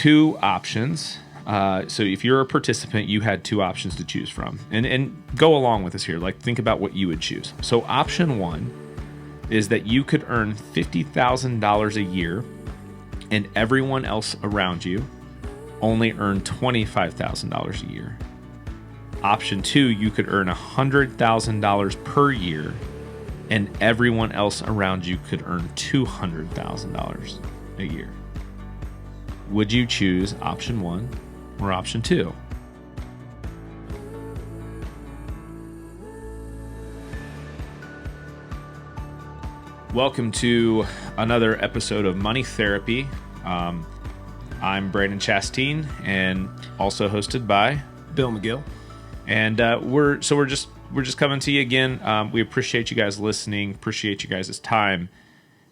two options. So if you're a participant, you had two options to choose from. And go along with us here. Like, think about what you would choose. So option one is that you could earn $50,000 a year and everyone else around you only earn $25,000 a year. Option two, you could earn $100,000 per year and everyone else around you could earn $200,000 a year. Would you choose option one or option two? Welcome to another episode of Money Therapy. I'm Brandon Chasteen and also hosted by Bill McGill. And we're just coming to you again. We appreciate you guys listening. Appreciate you guys' time.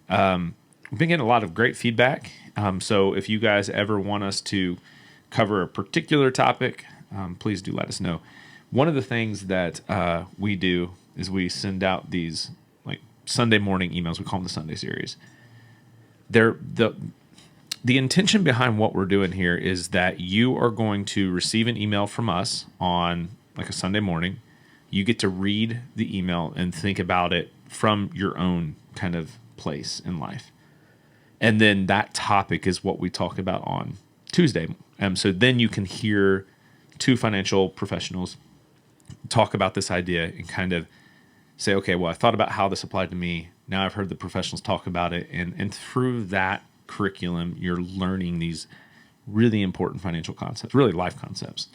We've been getting a lot of great feedback. So if you guys ever want us to cover a particular topic, please do let us know. One of the things that we do is we send out these like Sunday morning emails. We call them the Sunday series. The intention behind what we're doing here is that you are going to receive an email from us on like a Sunday morning. You get to read the email and think about it from your own kind of place in life. And then that topic is what we talk about on Tuesday. So then you can hear two financial professionals talk about this idea and kind of say, okay, well, I thought about how this applied to me. Now I've heard the professionals talk about it. And through that curriculum, you're learning these really important financial concepts, really life concepts.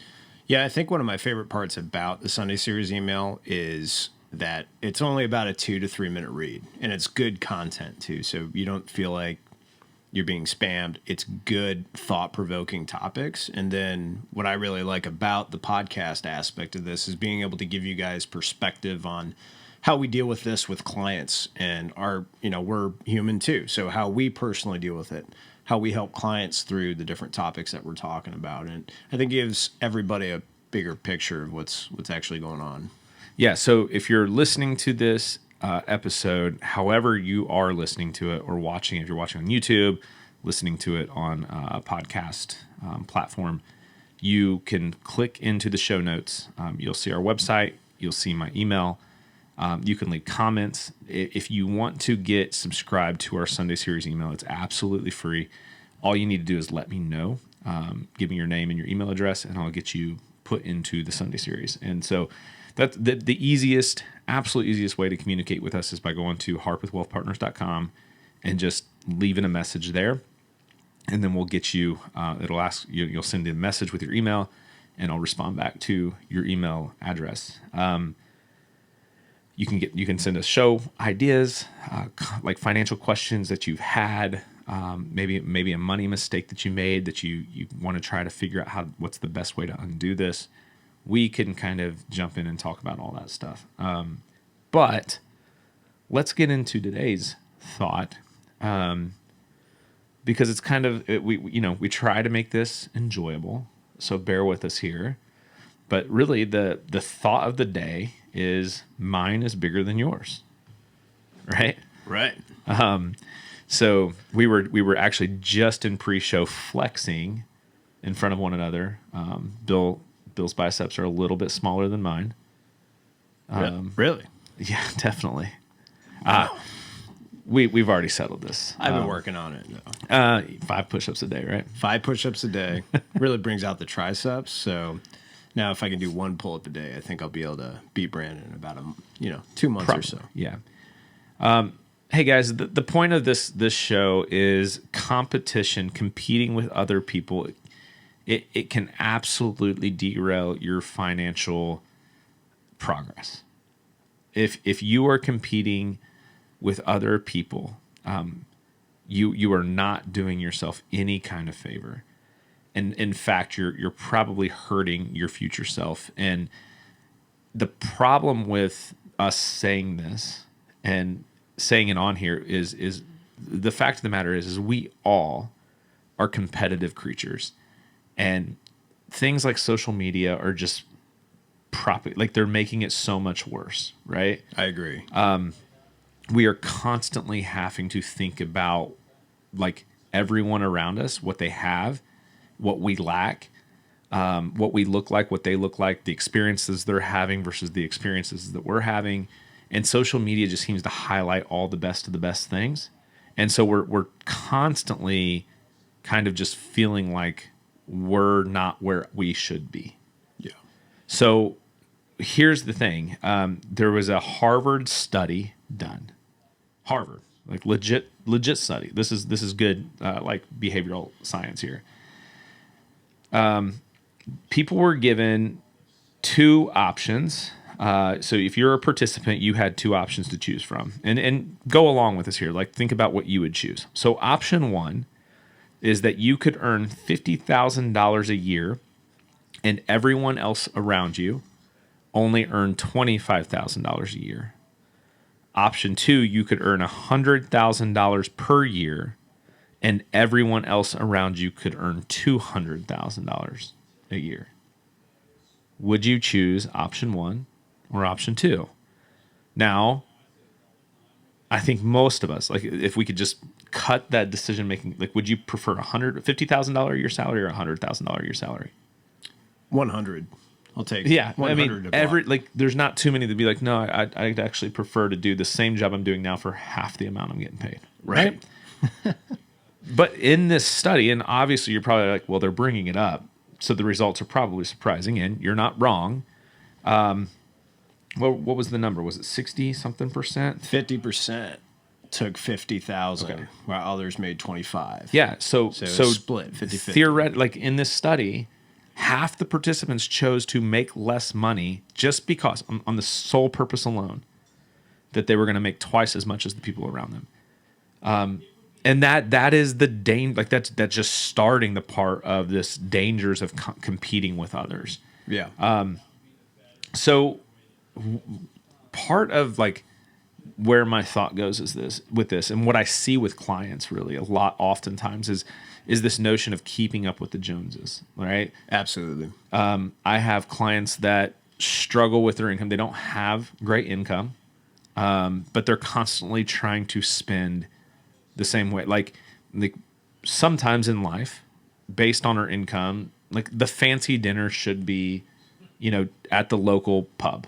Yeah, I think one of my favorite parts about the Sunday Series email is that it's only about a 2 to 3 minute read, and it's good content too. So you don't feel like you're being spammed. It's good, thought-provoking topics. And then what I really like about the podcast aspect of this is being able to give you guys perspective on how we deal with this with clients, and we're human too. So how we personally deal with it, how we help clients through the different topics that we're talking about. And I think it gives everybody a bigger picture of what's actually going on. Yeah. So if you're listening to this episode, however you are listening to it or watching, if you're watching on YouTube, listening to it on a podcast platform, you can click into the show notes. You'll see our website. You'll see my email. You can leave comments. If you want to get subscribed to our Sunday Series email, it's absolutely free. All you need to do is let me know. Give me your name and your email address, and I'll get you put into the Sunday Series. And so that's the easiest, absolute easiest way to communicate with us is by going to harpwithwealthpartners.com and just leaving a message there. And then we'll get you, it'll ask you, you'll send a message with your email, and I'll respond back to your email address. You can send us show ideas, like financial questions that you've had, maybe a money mistake that you made that you want to try to figure out what's the best way to undo this. We can kind of jump in and talk about all that stuff. But let's get into today's thought, because it's kind of we try to make this enjoyable, so bear with us here. But really, the thought of the day is mine is bigger than yours, right? Right. So we were actually just in pre-show flexing in front of one another. Bill's biceps are a little bit smaller than mine. Really? Yeah, definitely. We've already settled this. I've been working on it, though. 5 push-ups a day, right? 5 push-ups a day really brings out the triceps. So now if I can do 1 pull-up a day, I think I'll be able to beat Brandon in about 2 months or so. Yeah. Hey guys, the point of this show is competition, competing with other people. It can absolutely derail your financial progress. If you are competing with other people, you are not doing yourself any kind of favor. And in fact, you're probably hurting your future self. And the problem with us saying this and saying it on here is the fact of the matter is we all are competitive creatures. And things like social media are just they're making it so much worse, right? I agree. We are constantly having to think about like everyone around us, what they have, what we lack, what we look like, what they look like, the experiences they're having versus the experiences that we're having. And social media just seems to highlight all the best of the best things. And so we're constantly kind of just feeling like we're not where we should be. Yeah. So here's the thing. There was a Harvard study done. Harvard, like legit study. This is good, like behavioral science here. People were given two options. So if you're a participant, you had two options to choose from, and go along with us here. Like think about what you would choose. So option one is that you could earn $50,000 a year, and everyone else around you only earn $25,000 a year. Option two, you could earn $100,000 per year, and everyone else around you could earn $200,000 a year. Would you choose option one or option two? Now, I think most of us, like if we could just cut that decision making, like would you prefer $150,000 a year salary or $100,000 a year salary? 100. I'll take. Yeah, 100 I mean, like there's not too many to be like, no, I'd actually prefer to do the same job I'm doing now for half the amount I'm getting paid. Right. But in this study, and obviously you're probably like, well, they're bringing it up, so the results are probably surprising, and you're not wrong. Well, what was the number? Was it 60 something percent? 50% took 50,000, Okay. while others made 25. Yeah, so split 50-50. Theoretically, like in this study, half the participants chose to make less money just because, on the sole purpose alone, that they were going to make twice as much as the people around them. And that is the danger. Like that's just starting the part of this dangers of competing with others. Yeah. So part of like where my thought goes is this with this, and what I see with clients really a lot oftentimes is this notion of keeping up with the Joneses, right? Absolutely. I have clients that struggle with their income. They don't have great income, but they're constantly trying to spend the same way. Like sometimes in life, based on our income, like the fancy dinner should be, at the local pub,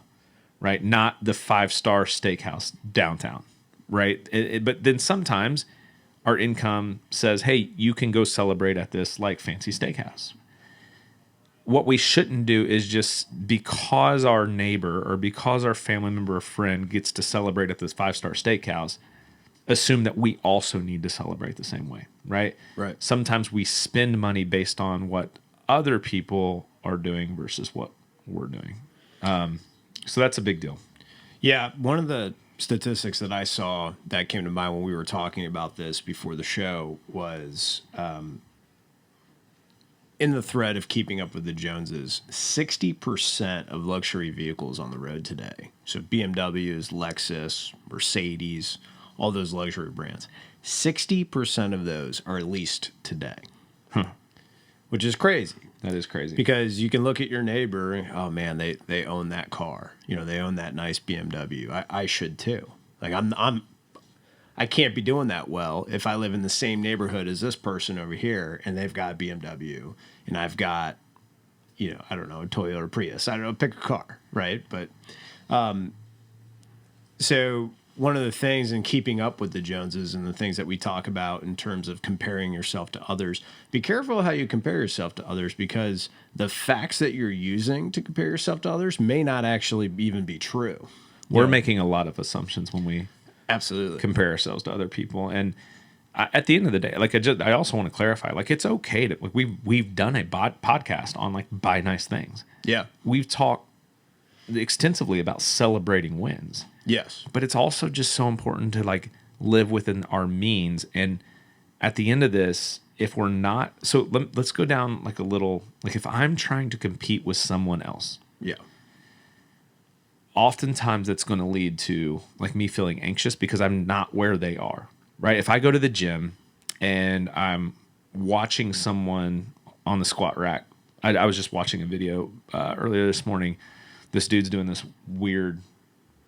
right? Not the 5-star steakhouse downtown, right? But then sometimes our income says, hey, you can go celebrate at this like fancy steakhouse. What we shouldn't do is just because our neighbor or because our family member or friend gets to celebrate at this 5-star steakhouse, assume that we also need to celebrate the same way, right? Right. Sometimes we spend money based on what other people are doing versus what we're doing. So that's a big deal. Yeah. One of the statistics that I saw that came to mind when we were talking about this before the show was in the thread of keeping up with the Joneses, 60% of luxury vehicles on the road today, so BMWs, Lexus, Mercedes, all those luxury brands, 60% of those are leased today, which is crazy. That is crazy. Because you can look at your neighbor, and, oh man, they own that car. They own that nice BMW. I should too. Like I can't be doing that well if I live in the same neighborhood as this person over here and they've got a BMW and I've got, I don't know, a Toyota Prius. I don't know, pick a car, right? But so one of the things in keeping up with the Joneses and the things that we talk about in terms of comparing yourself to others, be careful how you compare yourself to others, because the facts that you're using to compare yourself to others may not actually even be true. We're making a lot of assumptions when we absolutely compare ourselves to other people. And at the end of the day, like I also want to clarify, like it's okay to, like we've done a podcast on like buy nice things. Yeah. We've talked extensively about celebrating wins. Yes. But it's also just so important to like live within our means. And at the end of this, if we're not, so let's go down like a little, like if I'm trying to compete with someone else. Yeah. Oftentimes that's going to lead to like me feeling anxious because I'm not where they are, right? If I go to the gym and I'm watching someone on the squat rack, I was just watching a video earlier this morning. This dude's doing this weird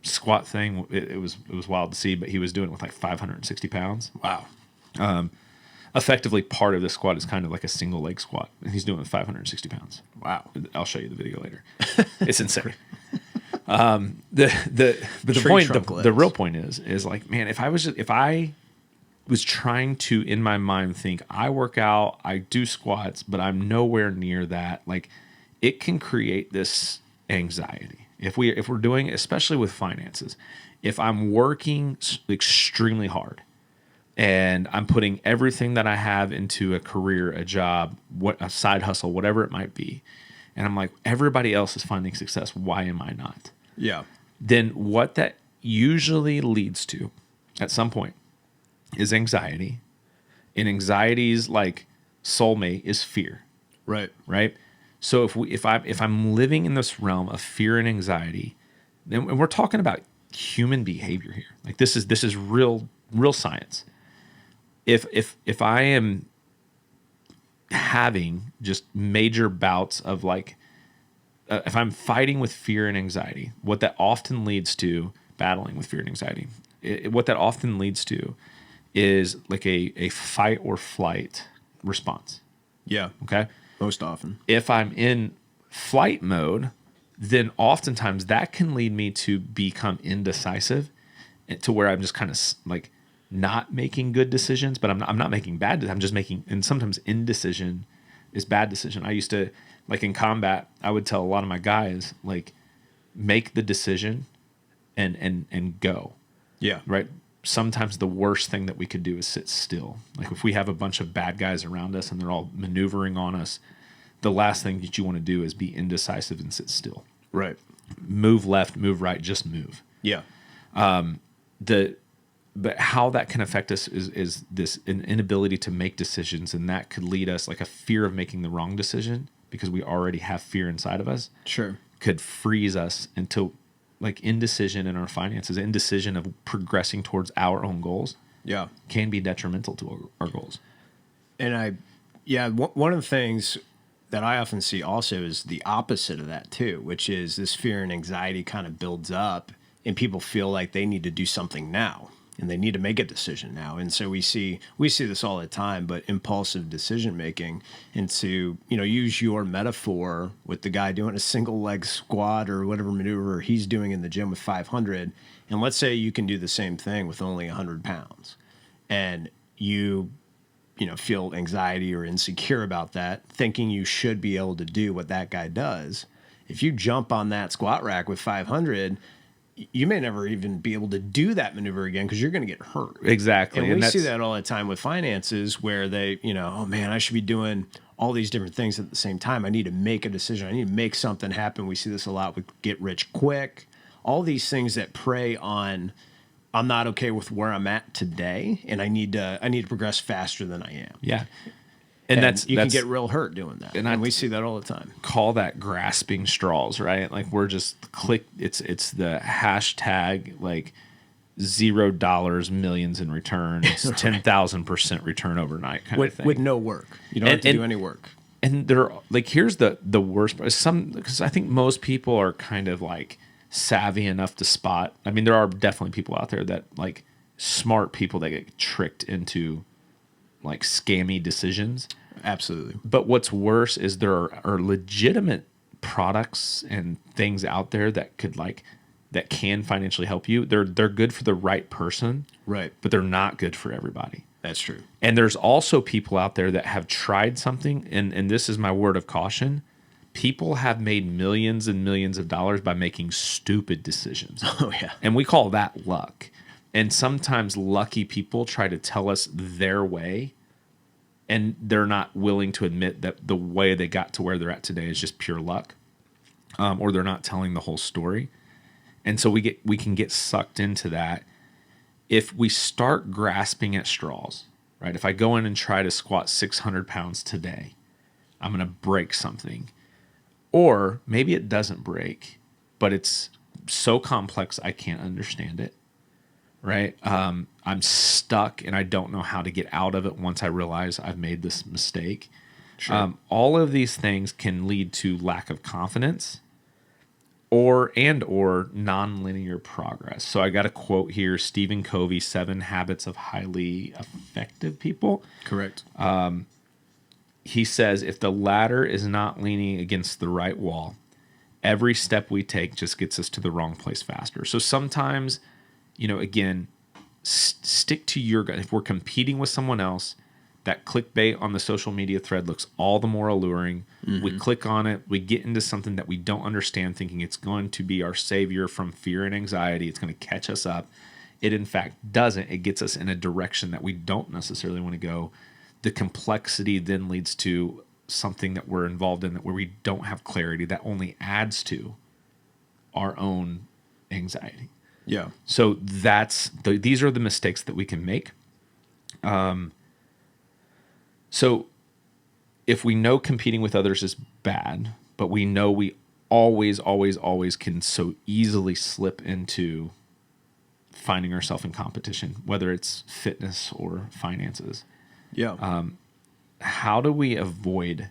squat thing. It was wild to see, but he was doing it with like 560 pounds. Wow. effectively part of the squat is kind of like a single leg squat, and he's doing it with 560 pounds. Wow. I'll show you the video later. It's insane. The Tree point, trunk the legs. real point is like, man, if I was trying to, in my mind, think I work out, I do squats, but I'm nowhere near that, like, it can create this anxiety. If we're doing, especially with finances, if I'm working extremely hard and I'm putting everything that I have into a career, a job, a side hustle, whatever it might be, and I'm like, everybody else is finding success, why am I not? Yeah. Then what that usually leads to at some point is anxiety. And anxiety's like soulmate is fear, Right. right? So if I'm living in this realm of fear and anxiety, then and we're talking about human behavior here. Like this is real science. If I am having just major bouts of like if I'm fighting with fear and anxiety, what that often leads to, battling with fear and anxiety, what that often leads to is like a fight or flight response. Yeah. Okay. Most often. If I'm in flight mode, then oftentimes that can lead me to become indecisive, to where I'm just kind of like not making good decisions, but I'm not making bad. I'm just making, and sometimes indecision is bad decision. I used to, like in combat, I would tell a lot of my guys, like, make the decision and go. Yeah. Right. Sometimes the worst thing that we could do is sit still. Like if we have a bunch of bad guys around us and they're all maneuvering on us, the last thing that you want to do is be indecisive and sit still. Right. Move left, move right, just move. Yeah. But how that can affect us is this an inability to make decisions, and that could lead us, like a fear of making the wrong decision because we already have fear inside of us. Sure. Could freeze us into like indecision in our finances, indecision of progressing towards our own goals. Yeah. Can be detrimental to our goals. And one of the things that I often see also is the opposite of that too, which is this fear and anxiety kind of builds up and people feel like they need to do something now and they need to make a decision now. And so we see this all the time, but impulsive decision making. And to, use your metaphor with the guy doing a single leg squat or whatever maneuver he's doing in the gym with 500. And let's say you can do the same thing with only 100 pounds and you feel anxiety or insecure about that, thinking you should be able to do what that guy does. If you jump on that squat rack with 500, you may never even be able to do that maneuver again because you're going to get hurt. Exactly. And we see that all the time with finances where they, oh man, I should be doing all these different things at the same time. I need to make a decision. I need to make something happen. We see this a lot with get rich quick. All these things that prey on, I'm not okay with where I'm at today, and I need to progress faster than I am. Yeah. And that's can get real hurt doing that. And we see that all the time. Call that grasping straws, right? Like we're just it's the hashtag like $0 millions in return. It's 10,000% return overnight kind of thing. With no work. You don't have to do any work. And they're like, here's the worst part. Because I think most people are kind of like savvy enough to spot. I mean, there are definitely people out there that like smart people that get tricked into like scammy decisions. Absolutely. But what's worse is there are legitimate products and things out there that can financially help you. They're good for the right person, right? But they're not good for everybody. That's true. And there's also people out there that have tried something, and this is my word of caution. People have made millions and millions of dollars by making stupid decisions. Oh, yeah. And we call that luck. And sometimes lucky people try to tell us their way, and they're not willing to admit that the way they got to where they're at today is just pure luck, or they're not telling the whole story. And so we can get sucked into that. If we start grasping at straws, right? If I go in and try to squat 600 pounds today, I'm going to break something. Or maybe it doesn't break, but it's so complex I can't understand it, right? I'm stuck and I don't know how to get out of it once I realize I've made this mistake. Sure. All of these things can lead to lack of confidence, or nonlinear progress. So I got a quote here, Stephen Covey, 7 Habits of Highly Effective People. Correct. He says, if the ladder is not leaning against the right wall, every step we take just gets us to the wrong place faster. So sometimes, again, stick to your gut. If we're competing with someone else, that clickbait on the social media thread looks all the more alluring. We click on it. We get into something that we don't understand, thinking it's going to be our savior from fear and anxiety. It's going to catch us up. It, in fact, doesn't. It gets us in a direction that we don't necessarily want to go. The complexity then leads to something that we're involved in where we don't have clarity. That only adds to our own anxiety. Yeah. So these are the mistakes that we can make. So if we know competing with others is bad, but we know we always, always, always can so easily slip into finding ourselves in competition, whether it's fitness or finances. Yeah. How do we avoid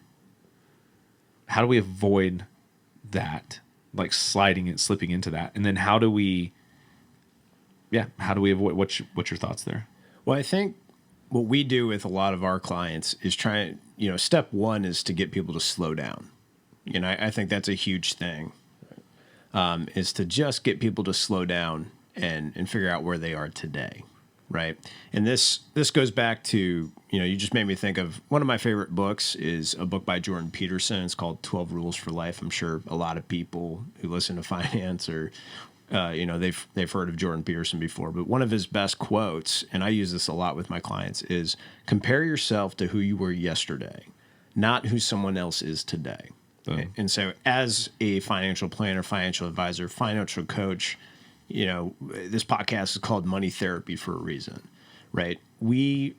that, like slipping into that? And then how do we avoid, what's your thoughts there? Well, I think what we do with a lot of our clients is step one is to get people to slow down. I think that's a huge thing, is to just get people to slow down and figure out where they are today. Right. And this goes back to, you just made me think of one of my favorite books is a book by Jordan Peterson. It's called 12 Rules for Life. I'm sure a lot of people who listen to finance or, they've heard of Jordan Peterson before. But one of his best quotes, and I use this a lot with my clients, is compare yourself to who you were yesterday, not who someone else is today. And so as a financial planner, financial advisor, financial coach, this podcast is called Money Therapy for a reason, right? We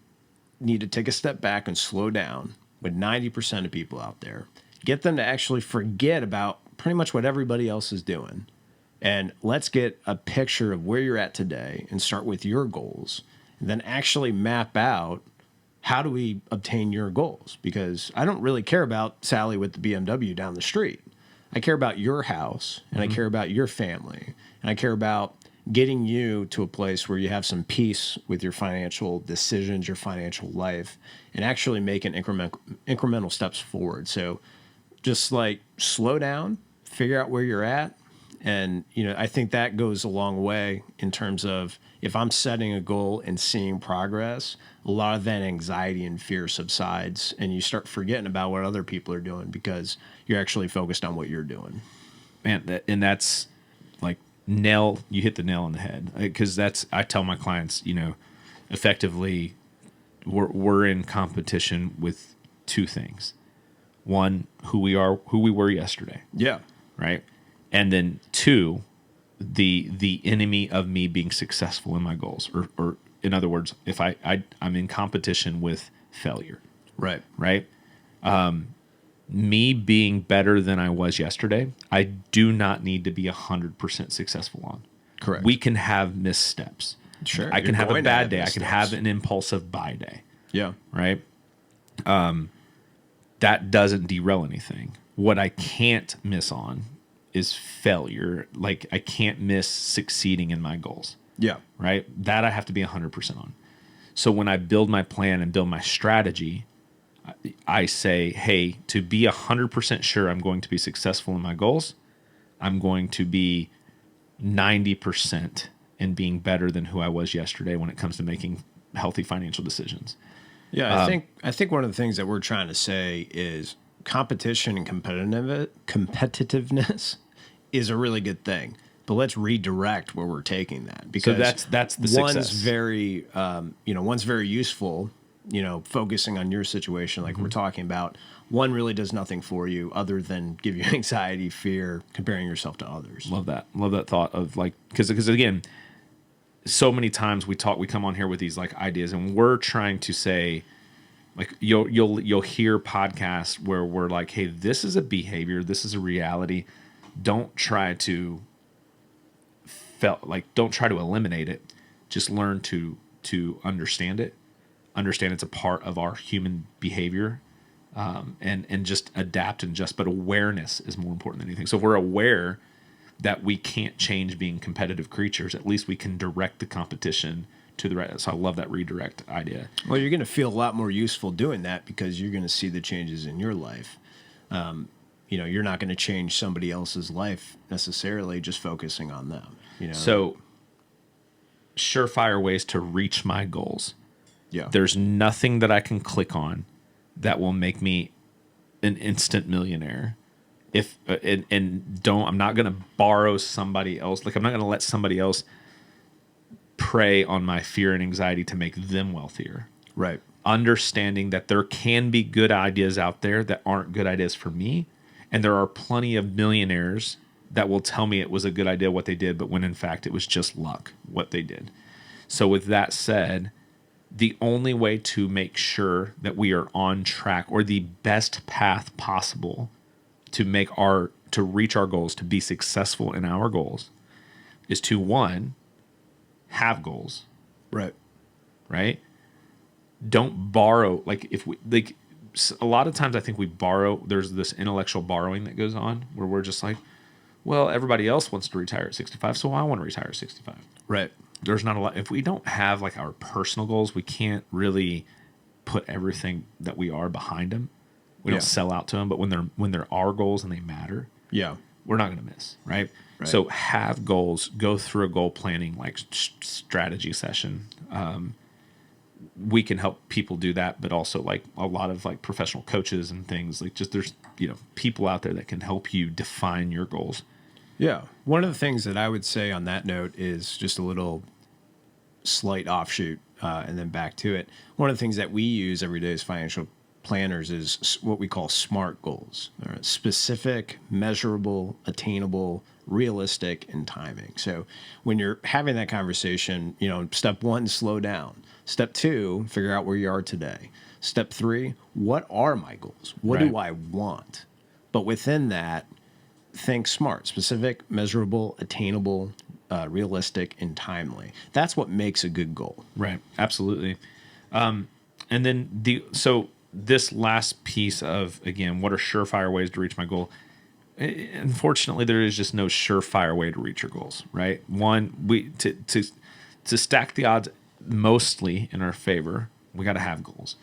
need to take a step back and slow down with 90% of people out there, get them to actually forget about pretty much what everybody else is doing. And let's get a picture of where you're at today and start with your goals and then actually map out how do we obtain your goals? Because I don't really care about Sally with the BMW down the street. I care about your house and I care about your family. And I care about getting you to a place where you have some peace with your financial decisions, your financial life, and actually making incremental steps forward. So just like slow down, figure out where you're at. And, I think that goes a long way in terms of if I'm setting a goal and seeing progress, a lot of that anxiety and fear subsides and you start forgetting about what other people are doing because you're actually focused on what you're doing. Man, that's like you hit the nail on the head, because I tell my clients, effectively we're in competition with two things. One, who we were yesterday. Yeah. Right. And then two, the enemy of me being successful in my goals, or in other words, if I'm in competition with failure. Right. Right. Me being better than I was yesterday, I do not need to be 100% successful on. Correct. We can have missteps. Sure. I can have a bad day. I can have an impulsive buy day. Yeah. Right. That doesn't derail anything. What I can't miss on is failure. Like I can't miss succeeding in my goals. Yeah. Right. That I have to be 100% on. So when I build my plan and build my strategy, I say, hey, to be 100% sure I'm going to be successful in my goals, I'm going to be 90% in being better than who I was yesterday when it comes to making healthy financial decisions. Yeah, I think one of the things that we're trying to say is competition and competitiveness is a really good thing. But let's redirect where we're taking that, because that's the success. One's very useful. Focusing on your situation, like we're talking about, one really does nothing for you other than give you anxiety, fear, comparing yourself to others. Love that thought of like, because again, so many times we come on here with these like ideas, and we're trying to say, like you'll hear podcasts where we're like, hey, this is a behavior, this is a reality. Don't try to eliminate it. Just learn to understand it. Understand it's a part of our human behavior, and just adapt and just. But awareness is more important than anything. So if we're aware that we can't change being competitive creatures. At least we can direct the competition to the right. So I love that redirect idea. Well, you're going to feel a lot more useful doing that because you're going to see the changes in your life. You're not going to change somebody else's life necessarily just focusing on them. So surefire ways to reach my goals. Yeah. There's nothing that I can click on that will make me an instant millionaire. If I'm not going to borrow somebody else. Like I'm not going to let somebody else prey on my fear and anxiety to make them wealthier. Right. Understanding that there can be good ideas out there that aren't good ideas for me. And there are plenty of millionaires that will tell me it was a good idea what they did, but when in fact it was just luck what they did. So with that said, the only way to make sure that we are on track or the best path possible to reach our goals, to be successful in our goals, is to, one, have goals. Right. Right? Don't borrow. A lot of times I think we borrow. There's this intellectual borrowing that goes on where we're just like, well, everybody else wants to retire at 65, so I want to retire at 65. Right. There's not a lot. If we don't have like our personal goals, we can't really put everything that we are behind them. We don't sell out to them, but when they're our goals and they matter, we're not going to miss, right? So have goals. Go through a goal planning strategy session. We can help people do that, but also like a lot of like professional coaches and things like just there's people out there that can help you define your goals. Yeah. One of the things that I would say on that note is just a little slight offshoot, and then back to it. One of the things that we use every day as financial planners is what we call SMART goals. Specific, measurable, attainable, realistic, and timing. So when you're having that conversation, step 1, slow down. Step 2, figure out where you are today. Step 3, what are my goals? What do I want? But within that, think SMART, specific, measurable, attainable, realistic, and timely. That's what makes a good goal. Right. Absolutely. And then this last piece of, again, what are surefire ways to reach my goal? Unfortunately, there is just no surefire way to reach your goals, right? One, to stack the odds mostly in our favor, we got to have goals.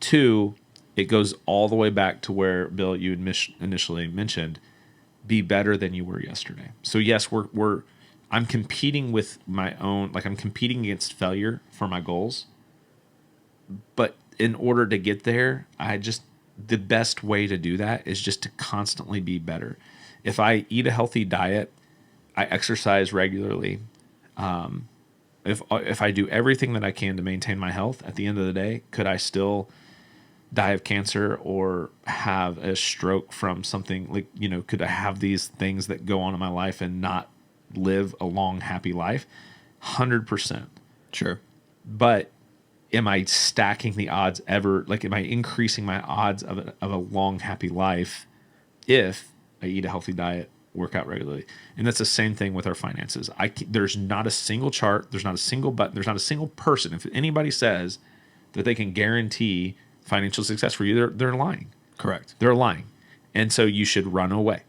2, it goes all the way back to where, Bill, you initially mentioned, be better than you were yesterday. So yes, I'm competing with my own, I'm competing against failure for my goals. But in order to get there, the best way to do that is just to constantly be better. If I eat a healthy diet, I exercise regularly. If I do everything that I can to maintain my health, at the end of the day, could I still die of cancer or have a stroke from something could I have these things that go on in my life and not live a long, happy life? 100%. Sure. But am I stacking the odds ever? Am I increasing my odds of a long, happy life if I eat a healthy diet, work out regularly? And that's the same thing with our finances. There's not a single chart. There's not a single button. There's not a single person. If anybody says that they can guarantee financial success for you, they're lying. Correct. They're lying. And so you should run away,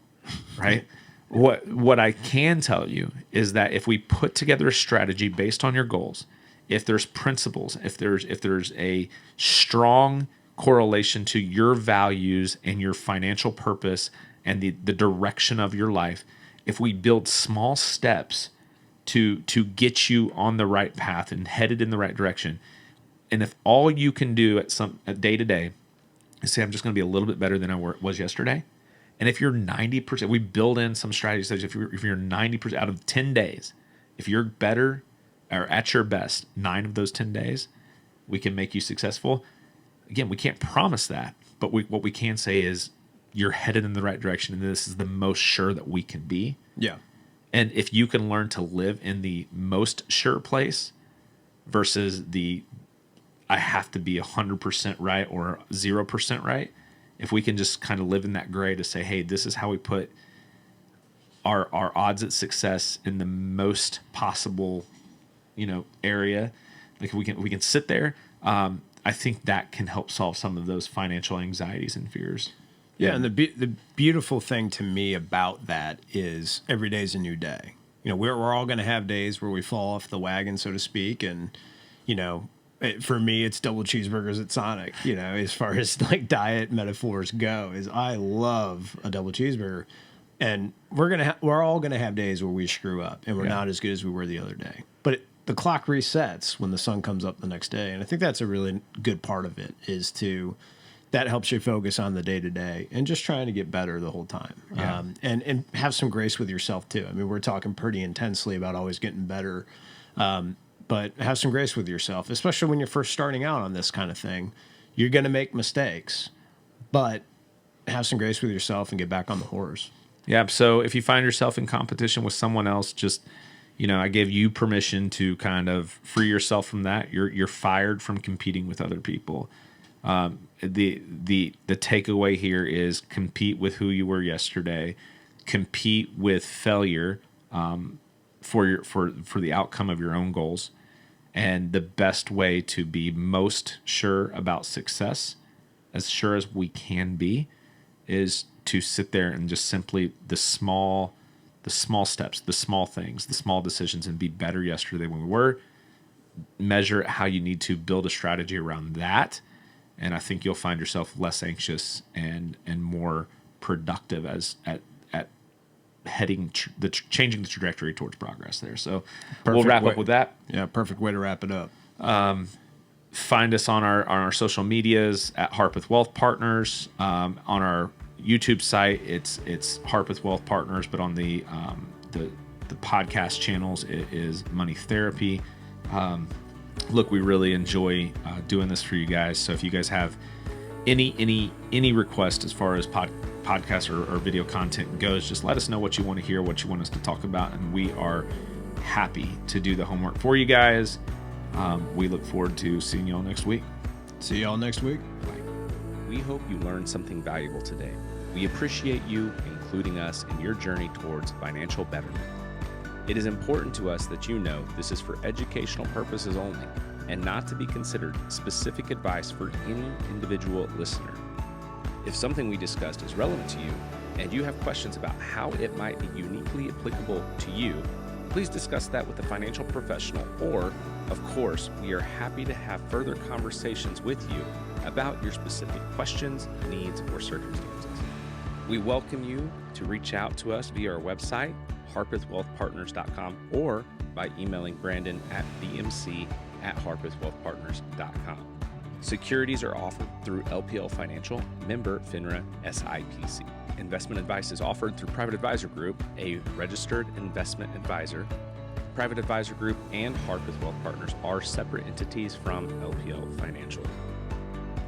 right? What I can tell you is that if we put together a strategy based on your goals, if there's principles, if there's a strong correlation to your values and your financial purpose and the direction of your life, if we build small steps to get you on the right path and headed in the right direction, and if all you can do at day to day is say, I'm just going to be a little bit better than I was yesterday. And if you're 90%, we build in some strategies. If you're 90% out of 10 days, if you're better or at your best 9 of those 10 days, we can make you successful. Again, we can't promise that, but what we can say is you're headed in the right direction, and this is the most sure that we can be. Yeah. And if you can learn to live in the most sure place versus I have to be 100% right or 0% right, if we can just kind of live in that gray to say, hey, this is how we put our odds at success in the most possible, area, we can sit there. I think that can help solve some of those financial anxieties and fears. Yeah, and the beautiful thing to me about that is every day is a new day. We're all going to have days where we fall off the wagon, so to speak, and for me, it's double cheeseburgers at Sonic. As far as like diet metaphors go, is I love a double cheeseburger, and we're all gonna have days where we screw up and we're not as good as we were the other day. But the clock resets when the sun comes up the next day, and I think that's a really good part of it. That helps you focus on the day to day and just trying to get better the whole time. Yeah. And have some grace with yourself too. I mean, we're talking pretty intensely about always getting better. But have some grace with yourself, especially when you're first starting out on this kind of thing. You're going to make mistakes, but have some grace with yourself and get back on the horse. Yeah. So if you find yourself in competition with someone else, just, I gave you permission to kind of free yourself from that. You're fired from competing with other people. The takeaway here is compete with who you were yesterday, compete with failure, for the outcome of your own goals. And the best way to be most sure about success, as sure as we can be, is to sit there and just simply the small steps, the small things, the small decisions, and be better yesterday than we were. Measure how you need to build a strategy around that. And I think you'll find yourself less anxious and more productive at changing the trajectory towards progress there. So we'll wrap up with that. Yeah, perfect way to wrap it up. Find us on our social medias at Harp with Wealth Partners. On our YouTube site, it's Harp with Wealth Partners, but on the podcast channels, it is Money Therapy. Look, we really enjoy doing this for you guys. So if you guys have any request as far as podcast or video content goes, just let us know what you want to hear, what you want us to talk about, and we are happy to do the homework for you guys. We look forward to seeing you all next week. See y'all next week. Bye. We hope you learned something valuable today. We appreciate you including us in your journey towards financial betterment. It is important to us that you know this is for educational purposes only and not to be considered specific advice for any individual listener. If something we discussed is relevant to you and you have questions about how it might be uniquely applicable to you, please discuss that with a financial professional, or, of course, we are happy to have further conversations with you about your specific questions, needs, or circumstances. We welcome you to reach out to us via our website, harpethwealthpartners.com, or by emailing Brandon at bmc@harpethwealthpartners.com. Securities are offered through LPL Financial, member FINRA SIPC. Investment advice is offered through Private Advisor Group, a registered investment advisor. Private Advisor Group and Harpeth Wealth Partners are separate entities from LPL Financial.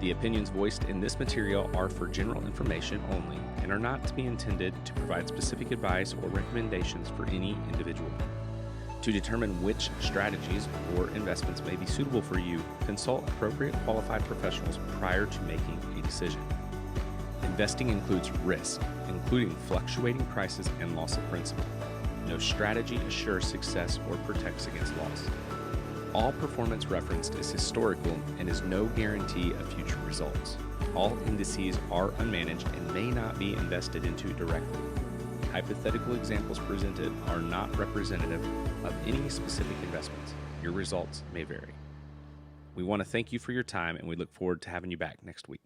The opinions voiced in this material are for general information only and are not to be intended to provide specific advice or recommendations for any individual. To determine which strategies or investments may be suitable for you, consult appropriate qualified professionals prior to making a decision. Investing includes risk, including fluctuating prices and loss of principal. No strategy assures success or protects against loss. All performance referenced is historical and is no guarantee of future results. All indices are unmanaged and may not be invested into directly. Hypothetical examples presented are not representative of any specific investments. Your results may vary. We want to thank you for your time, and we look forward to having you back next week.